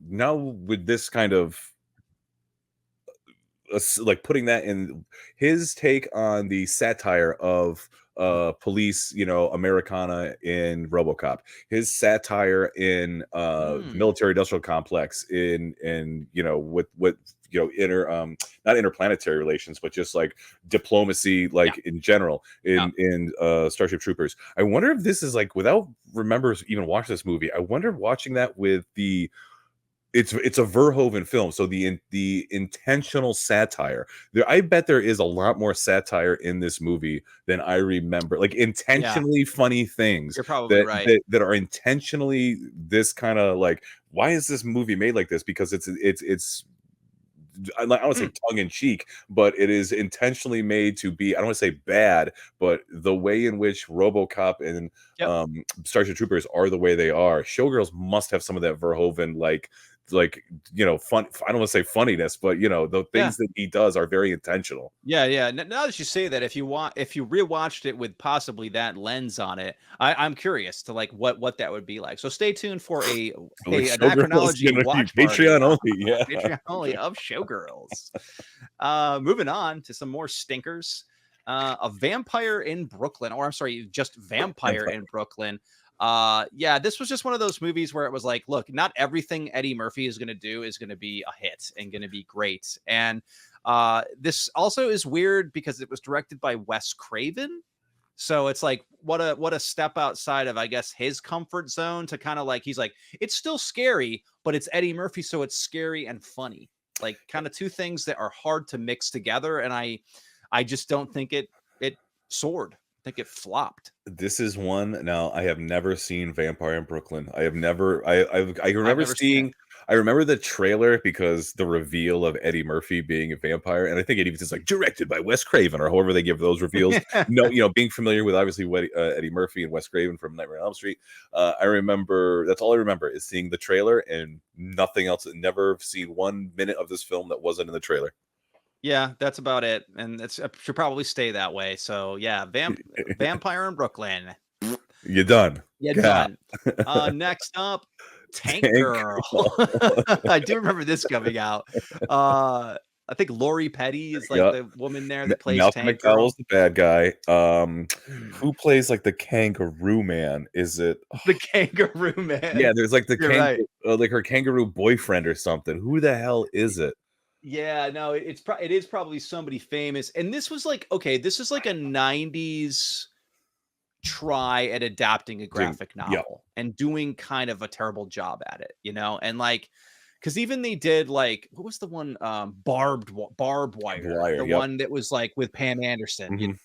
with this kind of like putting that in his take on the satire of police, you know, Americana in RoboCop, his satire in military industrial complex in you know with you know not interplanetary relations, but just like diplomacy, like in general in Starship Troopers. I wonder if this is like, without even watching this movie, I wonder watching that with it's a Verhoeven film, so the intentional satire there. I bet there is a lot more satire in this movie than I remember. Like intentionally funny things. You're probably right. That are intentionally this kind of like, why is this movie made like this? Because it's I don't want to say tongue in cheek, but it is intentionally made to be, I don't want to say bad, but the way in which RoboCop and Starship Troopers are the way they are, Showgirls must have some of that Verhoeven like like, fun. I don't want to say funniness, but the Yeah. things that he does are very intentional. Yeah, yeah. Now that you say that, if you rewatched it with possibly that lens on it, I'm curious to like what that would be like. So stay tuned for Like an Showgirls is Anachronology gonna be watch party Patreon only. Yeah. Patreon only of Showgirls. Moving on to some more stinkers. A Vampire in Brooklyn, or I'm sorry, just Vampire in Brooklyn. Yeah, this was just one of those movies where it was like, look, not everything Eddie Murphy is going to do is going to be a hit and going to be great. And this also is weird because it was directed by Wes Craven. So it's like what a step outside of, I guess, his comfort zone to kind of like, he's like, it's still scary, but it's Eddie Murphy, so it's scary and funny. Like kind of two things that are hard to mix together. And I just don't think it soared. I think it flopped. This is one. Now, I have never seen Vampire in Brooklyn. I have never. I I've remember never seen it. seeing. I remember the trailer because the reveal of Eddie Murphy being a vampire, and I think it even says like directed by Wes Craven or however they give those reveals. No, being familiar with obviously Eddie Murphy and Wes Craven from Nightmare on Elm Street. I remember that's all I remember is seeing the trailer and nothing else. Never seen 1 minute of this film that wasn't in the trailer. Yeah, that's about it, and it should probably stay that way. So yeah, Vampire in Brooklyn. You're done. Yeah, Yeah. done. Next up, Tank Tank Girl. Girl. I do remember this coming out. I think Lori Petty is like Yeah. the woman there that plays Malcolm Tank Girl. McDowell's the bad guy. Who plays like the Kangaroo Man? Is it? The Kangaroo Man. Yeah, there's like the You're right. like her kangaroo boyfriend or something. Who the hell is it? Yeah, no, it is probably somebody famous. And this was like, okay, this is like a 90s try at adapting a graphic Yep. novel and doing kind of a terrible job at it, and like, because even they did like, what was the one, barbed wire, the Yep. one that was like with Pam Anderson, Mhm.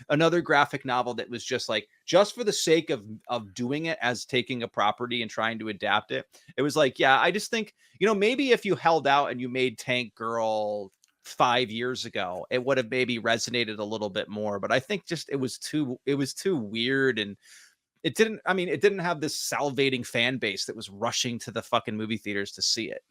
another graphic novel that was just like, just for the sake of doing it as taking a property and trying to adapt it. It was like, yeah, I just think, maybe if you held out and you made Tank Girl 5 years ago, it would have maybe resonated a little bit more. But I think just it was too weird, and it didn't have this salivating fan base that was rushing to the fucking movie theaters to see it,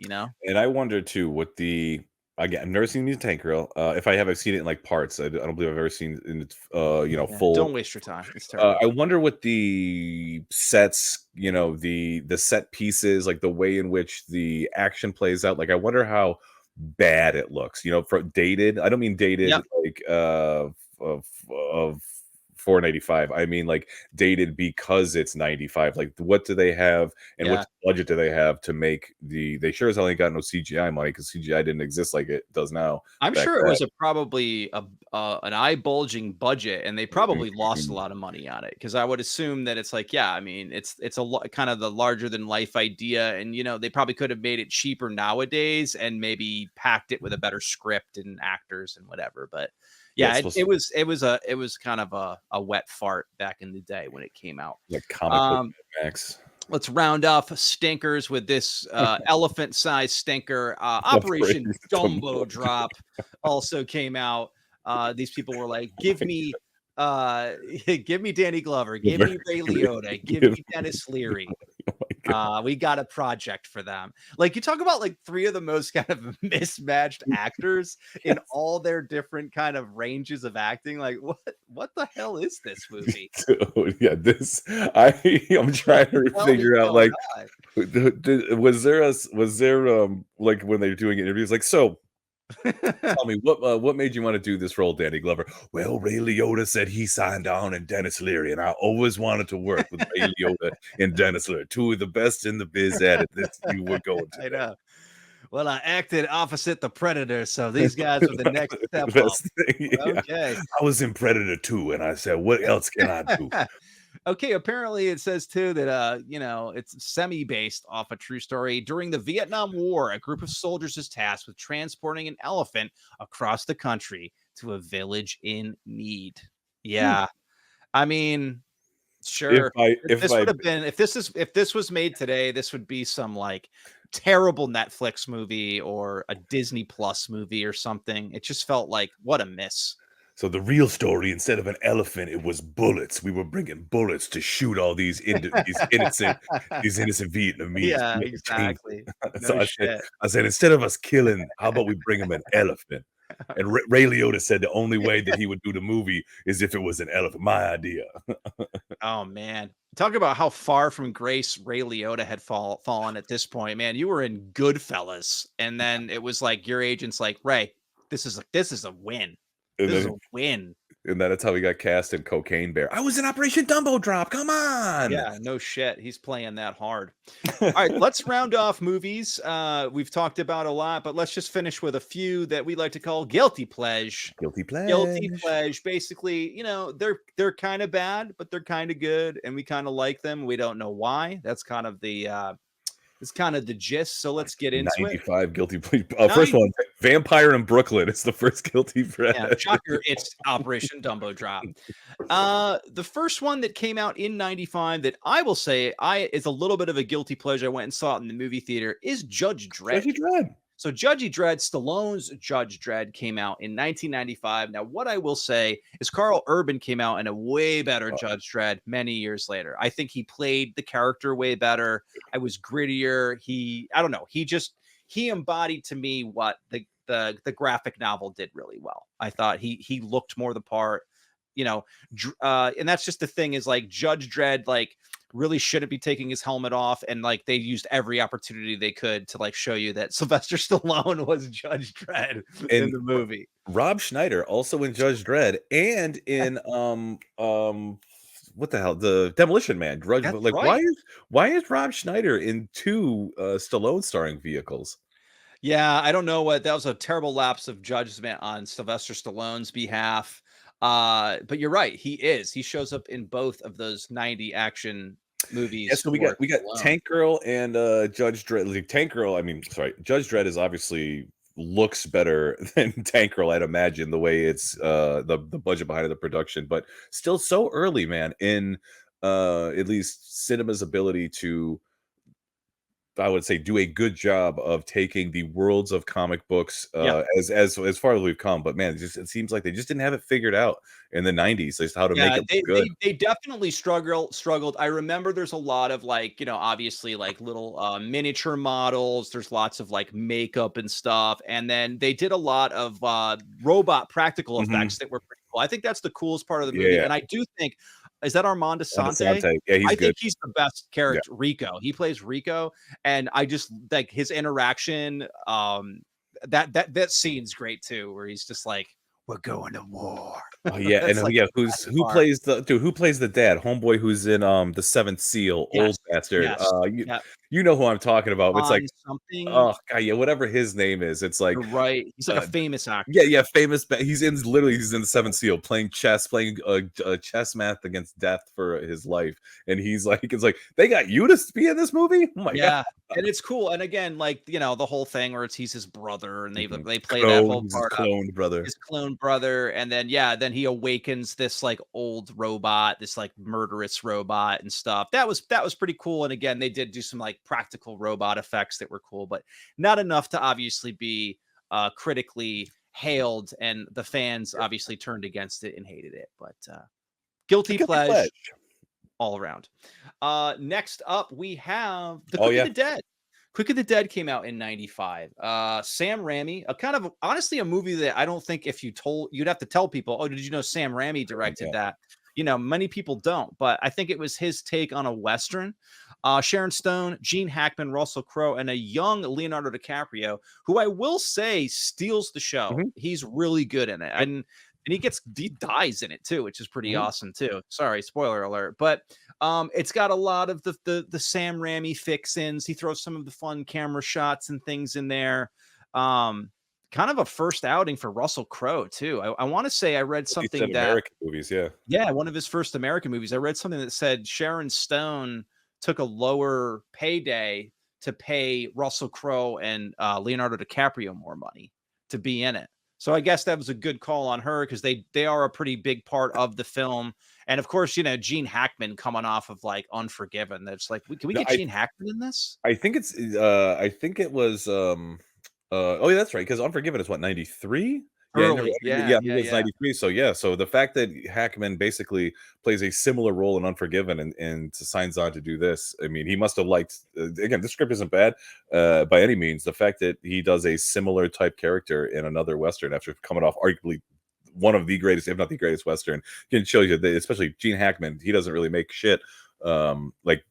And I wonder too what the again. I've never seen the Tank Girl. If I have, I've seen it in like parts. I don't believe I've ever seen it in its Yeah, full. don't waste your time. It's terrible. I wonder what the sets, the set pieces, like the way in which the action plays out. Like, I wonder how bad it looks. For dated. I don't mean dated Yep. like of 485. I mean like dated because it's 95. Like, what do they have, and Yeah. what budget do they have to make they sure as hell ain't got no CGI money because CGI didn't exist like it does now. I'm back sure it then. was probably an eye bulging budget, and they probably lost a Mhm. lot of money on it, because I would assume that it's like, yeah, I mean, it's kind of the larger than life idea, and they probably could have made it cheaper nowadays and maybe packed it with a better script and actors and whatever. But Yeah, yeah, it's supposed to it was kind of a wet fart back in the day when it came out. be like comic book Um, Max. Let's round off stinkers with this elephant-sized stinker. That's Operation crazy. Dumbo Drop also came out. These people were like, "Give me, give me Danny Glover, give me Ray Liotta, give me Dennis Leary. Oh my God. We got a project for them." Like, you talk about like three of the most kind of mismatched actors in all their different kind of ranges of acting. Like, what the hell is this movie? Dude, yeah, I'm trying to What the hell is figure out going like on? was there like when they're doing interviews like, so tell me what made you want to do this role, Danny Glover? Well, Ray Liotta said he signed on, and Dennis Leary, and I always wanted to work with Ray Liotta and Dennis Leary, two of the best in the biz at it. This you were going to. I know. Well, I acted opposite the Predator, so these guys are the next step up. Best thing, yeah. Okay. I was in Predator 2, and I said, what else can I do? Okay, apparently it says too that it's semi-based off a true story. During the Vietnam War, a group of soldiers is tasked with transporting an elephant across the country to a village in need. Yeah. I mean, sure. If This I would have been, if this was made today, this would be some like terrible Netflix movie or a Disney Plus movie or something. It just felt like, what a miss. So the real story, instead of an elephant, it was bullets. We were bringing bullets to shoot all these innocent Vietnamese. Yeah, We had to change exactly. it. So No shit. I said, instead of us killing, how about we bring him an elephant? And Ray Liotta said the only way that he would do the movie is if it was an elephant. My idea. Oh man. Talk about how far from grace Ray Liotta had fallen at this point. Man, you were in Goodfellas. And then it was like your agent's like, Ray, this is a win. And This is then a win. that's how he got cast in Cocaine Bear. I was in Operation Dumbo Drop. Come on. Yeah, no shit. He's playing that hard. All right, let's round off movies. We've talked about a lot, but let's just finish with a few that we like to call guilty pleasure. Guilty Guilty pleasure. pleasure. Basically, they're kind of bad, but they're kind of good, and we kind of like them. We don't know why. It's kind of the gist. So let's get into it. 95 guilty pleasure. First 90 one, Vampire in Brooklyn. It's the first guilty Yeah, pleasure. shocker, it's Operation Dumbo Drop. The first one that came out in 95 that I will say is a little bit of a guilty pleasure. I went and saw it in the movie theater is Judge Dredd. Judge Dredd. So Judgy Dredd, Stallone's Judge Dredd came out in 1995. Now, what I will say is Carl Urban came out in a way better Judge Dredd many years later. I think he played the character way better. I was grittier. I don't know. He embodied to me what the graphic novel did really well. I thought he looked more the part, and that's just the thing is like Judge Dredd, like really shouldn't be taking his helmet off, and like they used every opportunity they could to like show you that Sylvester Stallone was Judge Dredd in the movie. Rob Schneider also in Judge Dredd and in what the hell, the Demolition Man. That's Like right. why is Rob Schneider in two Stallone starring vehicles? Yeah, I don't know what that was a terrible lapse of judgment on Sylvester Stallone's behalf. But you're right, he shows up in both of those 90 action movies. Yeah, so we got Stallone. Tank Girl and Judge Dredd. Like, Tank Girl, I mean, sorry, Judge Dredd is obviously looks better than Tank Girl, I'd imagine, the way it's the budget behind it, the production, but still so early, man, in at least cinema's ability to, I would say, do a good job of taking the worlds of comic books as far as we've come. But man, it seems like they just didn't have it figured out in the 90s, just how to make it they, good. they definitely struggled. I remember there's a lot of like, obviously like little miniature models. There's lots of like makeup and stuff. And then they did a lot of robot practical effects that were pretty cool. I think that's the coolest part of the movie. Yeah. And I do think, is that Armand Assante? Yeah, he's I good. think he's the best character, Rico. He plays Rico, and I just like his interaction. That scene's great too, where he's just like, "We're going to war." Oh yeah, and like who plays the dad? Homeboy who's in the Seventh Seal, old bastard. Yes, You know who I'm talking about. It's like something. Oh god, yeah, whatever his name is. It's like You're right. He's like a famous actor. Yeah, famous. He's in the Seventh Seal, playing chess, playing a chess match against death for his life, and it's like they got you to be in this movie. Oh my god, and it's cool. And again, like the whole thing where he's his brother, and they play Clone, that whole his part cloned brother, his clone brother, and then then he awakens this like old robot, this like murderous robot and stuff. That was pretty cool. And again, they did do some like practical robot effects that were cool, but not enough to obviously be critically hailed, and the fans obviously turned against it and hated it. But guilty pleasure all around. Next up, we have the Quick of the Dead. Quick of the Dead came out in 95. Sam Raimi, a kind of honestly a movie that I don't think if you'd have to tell people, oh, did you know Sam Raimi directed that? Many people don't, but I think it was his take on a Western. Sharon Stone, Gene Hackman, Russell Crowe, and a young Leonardo DiCaprio, who I will say steals the show. He's really good in it. And he dies in it too, which is pretty awesome too. Sorry, spoiler alert. But it's got a lot of the Sam Raimi fix-ins. He throws some of the fun camera shots and things in there. Kind of a first outing for Russell Crowe too. I want to say I read something that American movies, one of his first American movies. I read something that said Sharon Stone took a lower payday to pay Russell Crowe and Leonardo DiCaprio more money to be in it. So I guess that was a good call on her, because they are a pretty big part of the film. And of course, Gene Hackman coming off of like Unforgiven. That's like, can we get Gene Hackman in this? I think it was oh yeah, that's right, because Unforgiven is what, 93? Yeah, no, Early. Yeah, yeah, he yeah, was yeah. 93. So yeah, so the fact that Hackman basically plays a similar role in Unforgiven and signs on to do this, I mean, he must have liked. Again, the script isn't bad by any means. The fact that he does a similar type character in another western after coming off arguably one of the greatest, if not the greatest western, can show you that, especially Gene Hackman, he doesn't really make shit. Like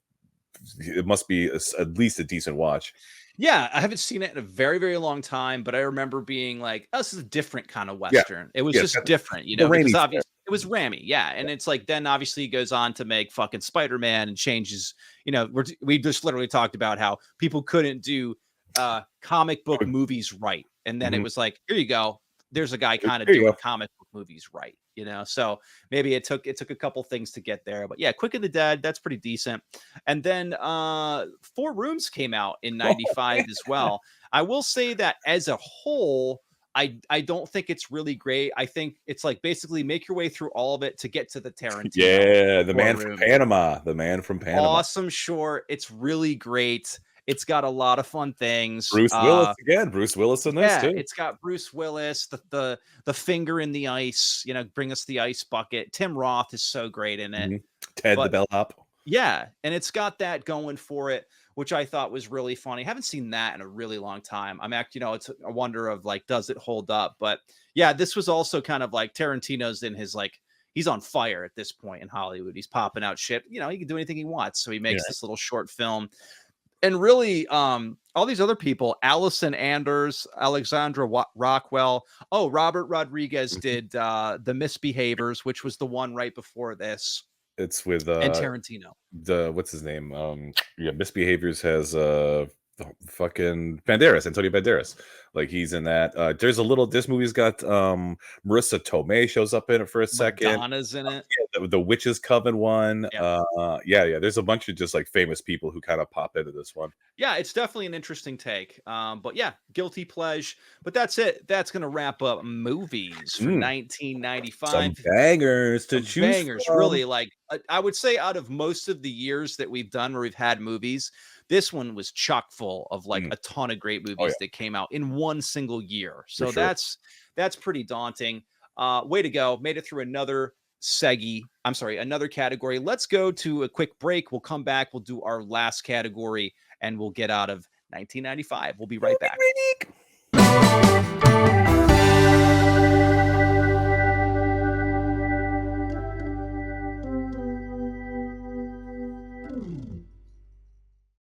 it must be at least a decent watch. Yeah, I haven't seen it in a very, very long time, but I remember being like, "Oh, this is a different kind of Yeah, Western." It was yeah, just different, the because rainy fair. obviously it was Ramy, yeah, and it's like then obviously he goes on to make fucking Spider-Man and changes, we just literally talked about how people couldn't do comic book movies right. And then it Mhm. was like, here you go. There's a guy kind of Here you doing go. comic book movies right, So maybe it took a couple things to get there. But yeah, Quick and the Dead, that's pretty decent. And then Four Rooms came out in '95 as well. I will say that as a whole, I don't think it's really great. I think it's like basically make your way through all of it to get to the Tarantino Yeah, the Four man from Rooms. Panama. The man from Panama. Awesome short. It's really great. It's got a lot of fun things. Bruce Willis again. Bruce Willis in this Yeah, too. it's got Bruce Willis, the finger in the ice, bring us the ice bucket. Tim Roth is so great in it. Mhm. Ted the But bellhop. yeah, and it's got that going for it, which I thought was really funny. Haven't seen that in a really long time. I'm actually, it's a wonder of like, does it hold up? But yeah, this was also kind of like Tarantino's in his like, he's on fire at this point in Hollywood. He's popping out shit. He can do anything he wants. So he Yeah. makes this little short film. And really, all these other people, Allison Anders, Alexandra Rockwell. Oh, Robert Rodriguez Mhm. did The Misbehaviors, which was the one right before this, It's with and Tarantino. the what's his name? Yeah, Misbehaviors has fucking Banderas, Antonio Banderas. Like he's in that. There's a little this movie's got Marissa Tomei shows up in it for a second. Madonna's in it. Yeah, the Witches Coven one. Yeah. Yeah. There's a bunch of just like famous people who kind of pop into this one. Yeah, it's definitely an interesting take. But yeah, guilty pleasure. But that's it. That's gonna wrap up movies for Mm, some 1995. bangers to Some choose bangers, from. really. Like I would say, out of most of the years that we've done where we've had movies, this one was chock full of like Mm, a ton of great oh yeah, movies that came out in one single year. for So sure. that's pretty daunting. Way to go! Made it through another another category. Let's go to a quick break. We'll come back. We'll do our last category, and we'll get out of 1995. We'll be right back.